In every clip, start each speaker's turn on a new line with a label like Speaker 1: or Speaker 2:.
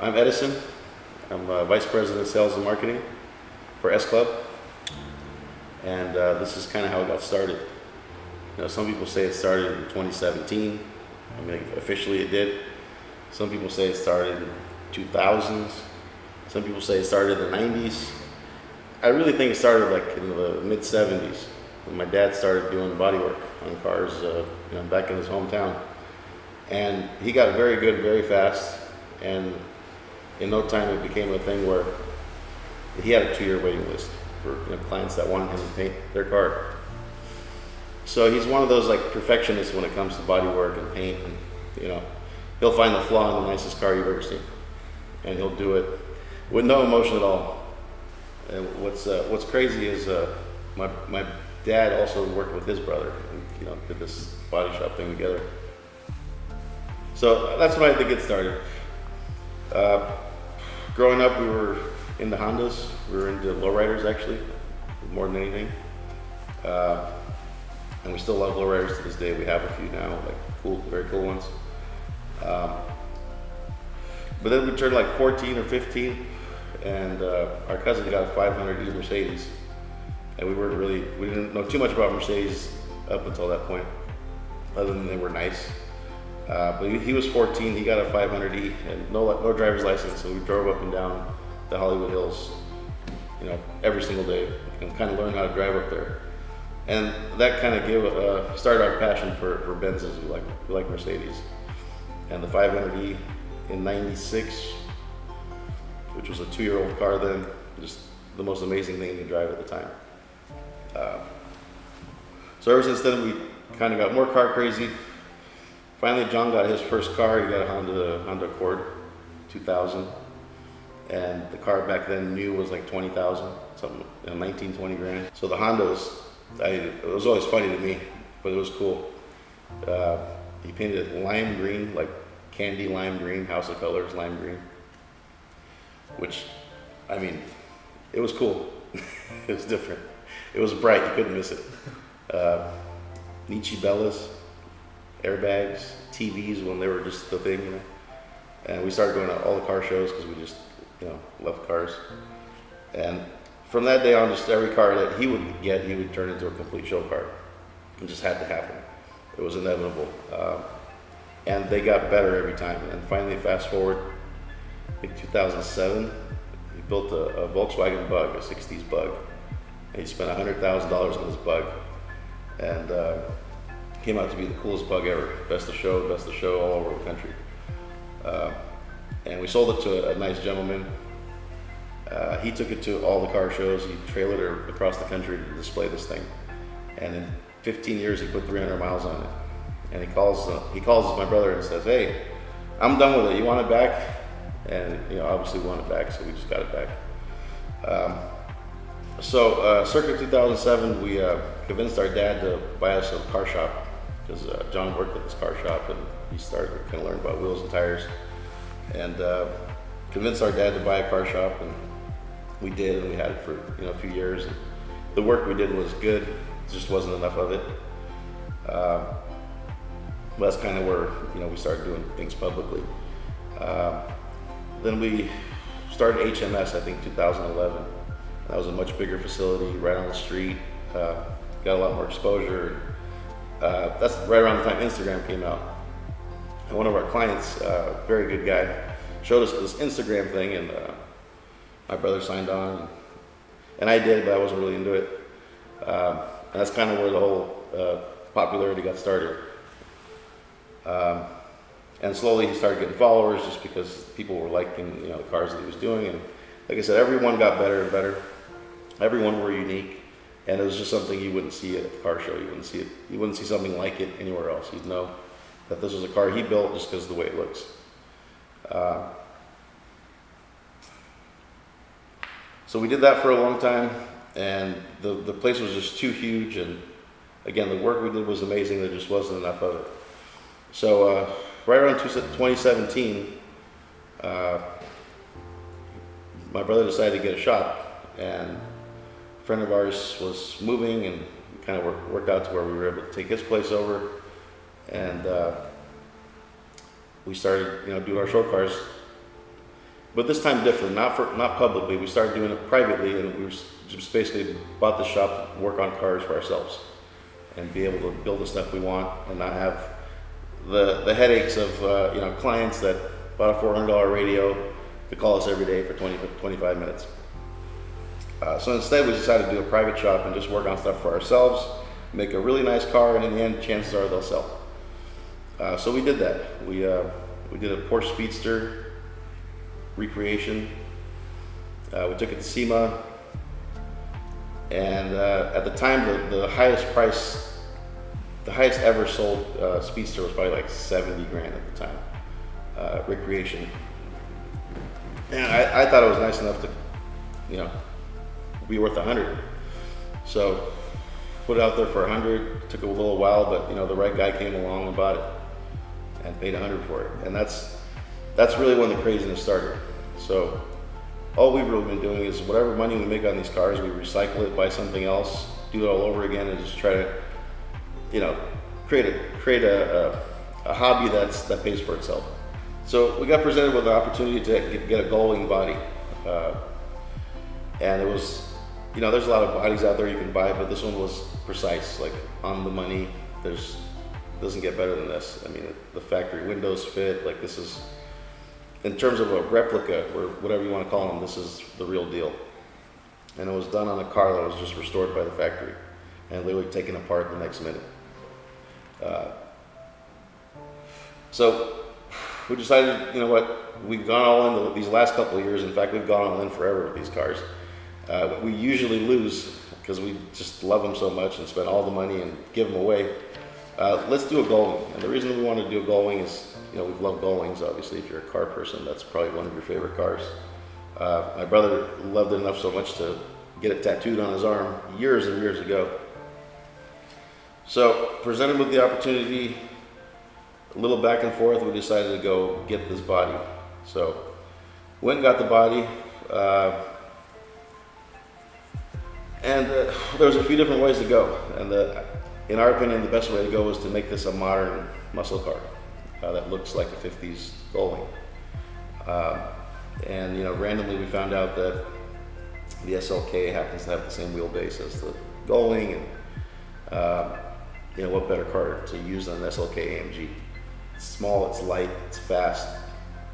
Speaker 1: I'm Edison. I'm Vice President of Sales and Marketing for S-KLUB. And this is kind of how it got started. You know, some people say it started in 2017. I mean, officially it did. Some people say it started in 2000s. Some people say it started in the 90s. I really think it started like in the mid 70s when my dad started doing body work on cars, you know, back in his hometown. And he got very good very fast, and in no time it became a thing where he had a 2-year waiting list for, you know, clients that wanted him to paint their car. So he's one of those like perfectionists when it comes to body work and paint, and you know, he'll find the flaw in the nicest car you've ever seen, and he'll do it with no emotion at all. And what's crazy is my dad also worked with his brother, and you know, did this body shop thing together. So that's when I had to get started. Growing up, we were into Hondas. We were into lowriders, actually, more than anything. And we still love lowriders to this day. We have a few now, like cool, very cool ones. But then we turned like 14 or 15, and our cousin got a 500E Mercedes. And we didn't know too much about Mercedes up until that point, other than they were nice. But he was 14, he got a 500E and no driver's license, so we drove up and down the Hollywood Hills, you know, every single day, and kind of learned how to drive up there. And that kind of started our passion for Benzes. We like Mercedes. And the 500E in '96, which was a 2-year-old car then, just the most amazing thing to drive at the time. So ever since then, we kind of got more car crazy. Finally, John got his first car. He got a Honda Accord 2000, and the car back then new was like 20,000, something, you know, 19, 20 grand. So the Honda it was always funny to me, but it was cool. He painted it lime green, like candy lime green, House of Colors lime green, which, I mean, it was cool. It was different. It was bright, you couldn't miss it. Nietzsche Bellas, airbags, TVs when they were just the thing, you know. And we started going to all the car shows because we just, you know, loved cars. And from that day on, just every car that he would get, he would turn into a complete show car. It just had to happen. It was inevitable. And they got better every time. And finally, fast forward, I think 2007, he built a Volkswagen Bug, a 60s Bug. And he spent $100,000 on this Bug. And came out to be the coolest Bug ever. Best of show all over the country. And we sold it to a nice gentleman. He took it to all the car shows. He trailered it across the country to display this thing. And in 15 years, he put 300 miles on it. And he calls my brother and says, "Hey, I'm done with it. You want it back?" And you know, obviously we want it back, so we just got it back. Circa 2007, we convinced our dad to buy us a car shop, because John worked at this car shop, and he started to kind of learn about wheels and tires. And convinced our dad to buy a car shop, and we did, and we had it for, you know, a few years. And the work we did was good, it just wasn't enough of it. But that's kind of where, you know, we started doing things publicly. Then we started HMS, I think 2011. That was a much bigger facility right on the street. Got a lot more exposure. That's right around the time Instagram came out. And one of our clients, very good guy, showed us this Instagram thing, and my brother signed on. And I did, but I wasn't really into it. And that's kind of where the whole popularity got started. And slowly he started getting followers just because people were liking, you know, the cars that he was doing. And like I said, everyone got better and better. Everyone were unique, and it was just something you wouldn't see at a car show. You wouldn't see it. You wouldn't see something like it anywhere else. You'd know that this was a car he built just because of the way it looks. So we did that for a long time, and the place was just too huge. And again, the work we did was amazing. There just wasn't enough of it. So right around 2017, my brother decided to get a shop, and a friend of ours was moving, and we kind of worked out to where we were able to take his place over, and we started, you know, doing our show cars. but this time different, not publicly. We started doing it privately, and we just basically bought the shop to work on cars for ourselves and be able to build the stuff we want and not have the headaches of you know, clients that bought a $400 radio to call us every day for 25 minutes. So instead we decided to do a private shop and just work on stuff for ourselves, make a really nice car, and in the end, chances are they'll sell. So we did that. We did a Porsche Speedster recreation. We took it to SEMA, and at the time, the highest ever sold Speedster was probably like 70 grand at the time, recreation. And I thought it was nice enough to, you know, be worth 100. So put it out there for 100. Took a little while, but you know, the right guy came along and bought it and paid 100 for it. And that's really when the craziness started. So all we've really been doing is whatever money we make on these cars, we recycle it, buy something else, do it all over again, and just try to, you know, create a hobby that pays for itself. So we got presented with the opportunity to get a gullwing body, and it was, you know, there's a lot of bodies out there you can buy, but this one was precise, like on the money. Doesn't get better than this. I mean, the factory windows fit. Like, this is, in terms of a replica or whatever you want to call them, this is the real deal. And it was done on a car that was just restored by the factory and literally taken apart the next minute. So we decided, you know what, we've gone all in these last couple of years. In fact, we've gone all in forever with these cars. We usually lose because we just love them so much and spend all the money and give them away. Let's do a gullwing. And the reason we want to do a gullwing is, you know, we love gullwings. Obviously, if you're a car person, that's probably one of your favorite cars. My brother loved it enough so much to get it tattooed on his arm years and years ago. So presented with the opportunity, a little back and forth, we decided to go get this body. So went and got the body. And there was a few different ways to go. And in our opinion, the best way to go was to make this a modern muscle car that looks like a 50s gullwing. And you know, randomly we found out that the SLK happens to have the same wheelbase as the gullwing, and you know, what better car to use than an SLK AMG? It's small, it's light, it's fast,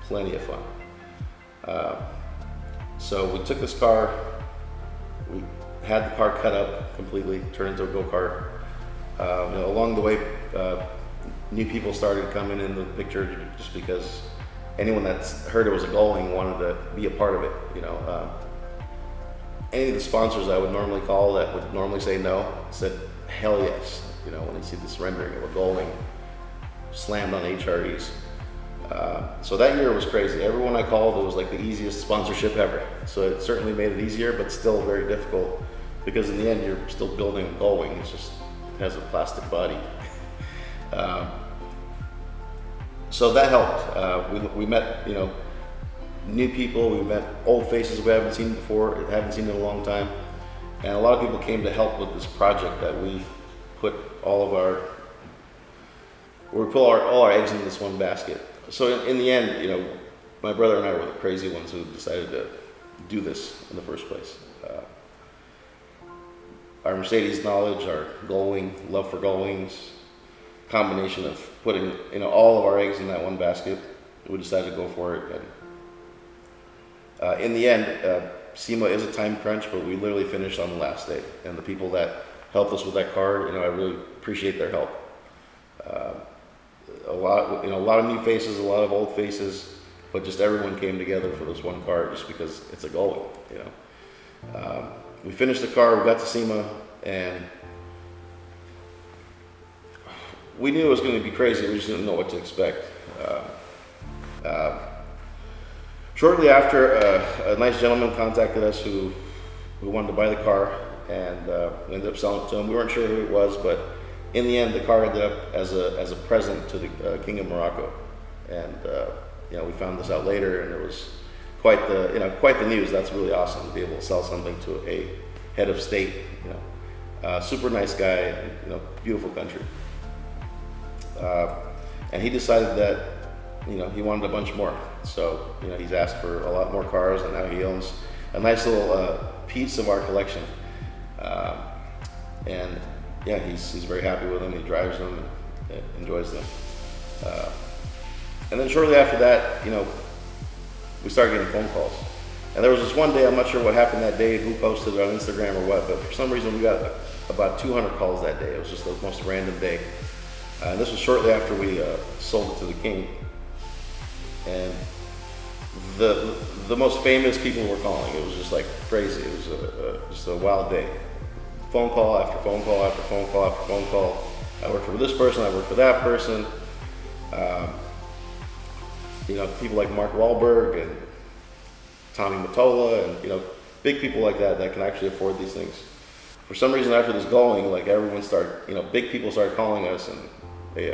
Speaker 1: plenty of fun. So we took this car, we had the car cut up completely, turned into a go-kart. You know, along the way, new people started coming in the picture just because anyone that's heard it was a gullwing wanted to be a part of it. You know, any of the sponsors I would normally call that would normally say no said hell yes. You know, when they see this rendering of a gullwing slammed on HREs. So that year was crazy. Everyone I called, it was like the easiest sponsorship ever. So it certainly made it easier, but still very difficult because in the end you're still building a gullwing. It's just, it has a plastic body. So that helped. We met, you know, new people. We met old faces we haven't seen before, haven't seen in a long time, and a lot of people came to help with this project that we put all our eggs in this one basket. So in the end, you know, my brother and I were the crazy ones who decided to do this in the first place. Our Mercedes knowledge, our gullwing, love for gullwings, combination of putting, you know, all of our eggs in that one basket, we decided to go for it. And in the end, SEMA is a time crunch, but we literally finished on the last day. And the people that helped us with that car, you know, I really appreciate their help. A lot of new faces, a lot of old faces, but just everyone came together for this one car just because it's a gullwing, you know. We finished the car, we got to SEMA, and we knew it was going to be crazy, we just didn't know what to expect. Shortly after, a nice gentleman contacted us who wanted to buy the car, and we ended up selling it to him. We weren't sure who it was, but in the end, the car ended up as a present to the King of Morocco. And you know, we found this out later, and it was quite the news. That's really awesome to be able to sell something to a head of state. You know, super nice guy. You know, beautiful country. And he decided that you know, he wanted a bunch more. So, you know, he's asked for a lot more cars, and now he owns a nice little piece of our collection. And yeah, he's very happy with them. He drives them and enjoys them. And then shortly after that, you know, we started getting phone calls. And there was this one day, I'm not sure what happened that day, who posted it on Instagram or what, but for some reason we got about 200 calls that day. It was just the most random day. And this was shortly after we sold it to the King. And the most famous people were calling. It was just like crazy. It was just a wild day. Phone call after phone call after phone call after phone call. I worked for this person, I worked for that person. You know, people like Mark Wahlberg and Tommy Mottola, and you know, big people like that can actually afford these things. For some reason, after this going, like everyone started, you know, big people started calling us, and they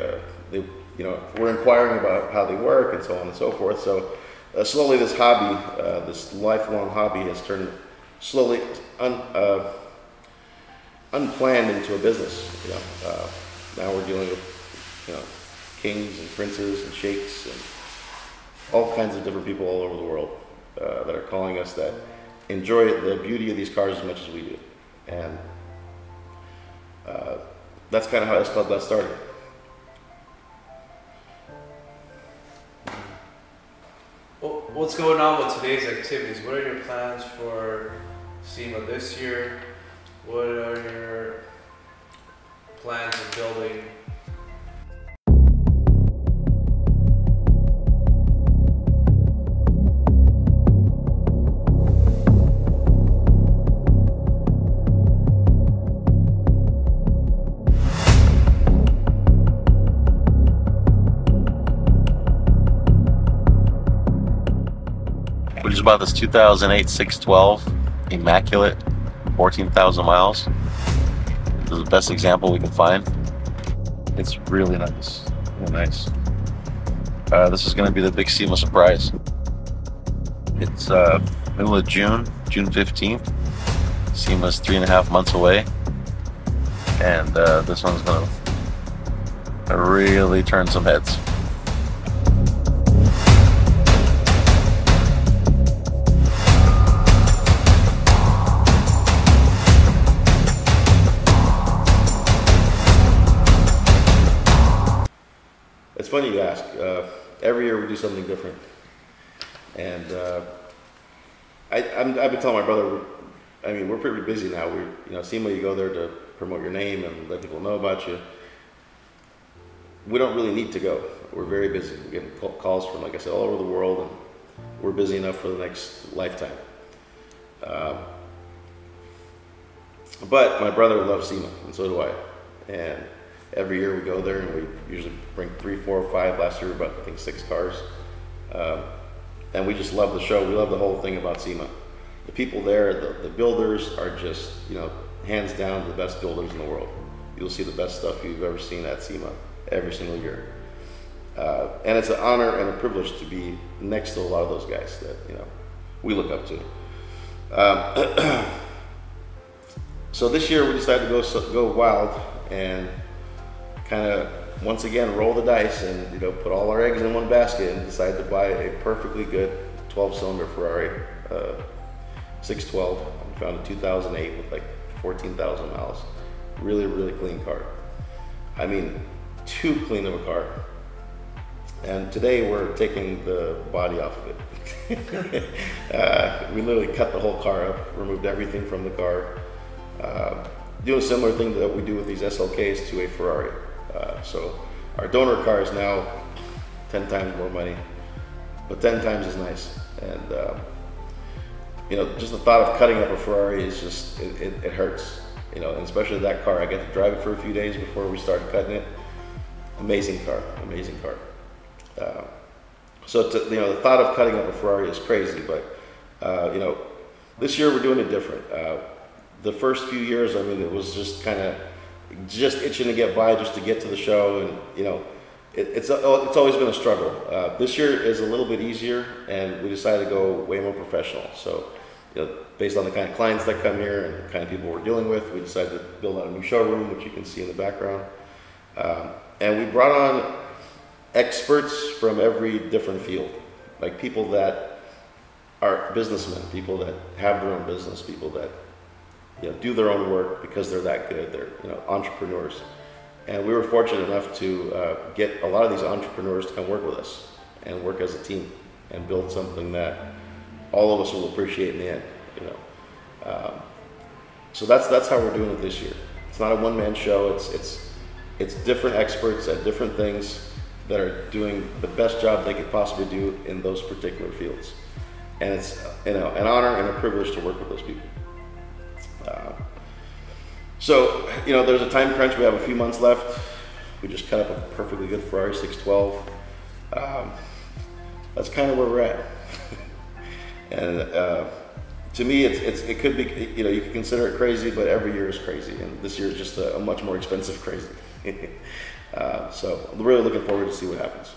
Speaker 1: you know, were inquiring about how they work and so on and so forth. So slowly, this hobby, this lifelong hobby, has turned slowly unplanned into a business. You know, now we're dealing with, you know, kings and princes and sheikhs and all kinds of different people all over the world that are calling us, that enjoy the beauty of these cars as much as we do. And that's kind of how S-KLUB got started.
Speaker 2: Well, what's going on with today's activities? What are your plans for SEMA this year? What are your plans of building?
Speaker 1: We just bought this 2008 612, immaculate, 14,000 miles. This is the best example we can find. It's really nice, really nice. This is going to be the big SEMA surprise. It's middle of June 15th. SEMA's 3.5 months away, and this one's going to really turn some heads. It's funny you ask. Every year we do something different, and I've been telling my brother. I mean, we're pretty busy now. You know, SEMA, you go there to promote your name and let people know about you. We don't really need to go. We're very busy. We're getting calls from, like I said, all over the world, and we're busy enough for the next lifetime. But my brother loves SEMA, and so do I. And every year we go there, and we usually bring 3, 4, 5. Last year, about I think 6 cars. And we just love the show. We love the whole thing about SEMA. The people there, the builders are just, you know, hands down the best builders in the world. You'll see the best stuff you've ever seen at SEMA every single year. And it's an honor and a privilege to be next to a lot of those guys that, you know, we look up to. So this year we decided to go wild and kind of once again roll the dice and, you know, put all our eggs in one basket and decide to buy a perfectly good 12-cylinder Ferrari 612. We found a 2008 with like 14,000 miles. Really, really clean car. I mean, too clean of a car. And today we're taking the body off of it. We literally cut the whole car up, removed everything from the car. Doing a similar thing that we do with these SLKs to a Ferrari. So our donor car is now 10 times more money, but 10 times as nice. And you know, just the thought of cutting up a Ferrari is just, it hurts. You know, and especially that car. I got to drive it for a few days before we started cutting it. Amazing car, amazing car. So you know, the thought of cutting up a Ferrari is crazy, but you know, this year we're doing it different. The first few years, I mean, it was just kind of just itching to get by, just to get to the show, and you know, it's always been a struggle. This year is a little bit easier, and we decided to go way more professional. So, you know, based on the kind of clients that come here and the kind of people we're dealing with, we decided to build out a new showroom, which you can see in the background. And we brought on experts from every different field, like people that are businessmen, people that have their own business, people that do their own work because they're that good. They're entrepreneurs, and we were fortunate enough to get a lot of these entrepreneurs to come work with us and work as a team and build something that all of us will appreciate in the end. So that's how we're doing it this year. It's not a one-man show. It's different experts at different things that are doing the best job they could possibly do in those particular fields, and it's an honor and a privilege to work with those people. So there's a time crunch. We have a few months left. We just cut up a perfectly good Ferrari 612. That's kind of where we're at. And to me, it could be, you could consider it crazy, but every year is crazy, and this year is just a much more expensive crazy. So I'm really looking forward to see what happens.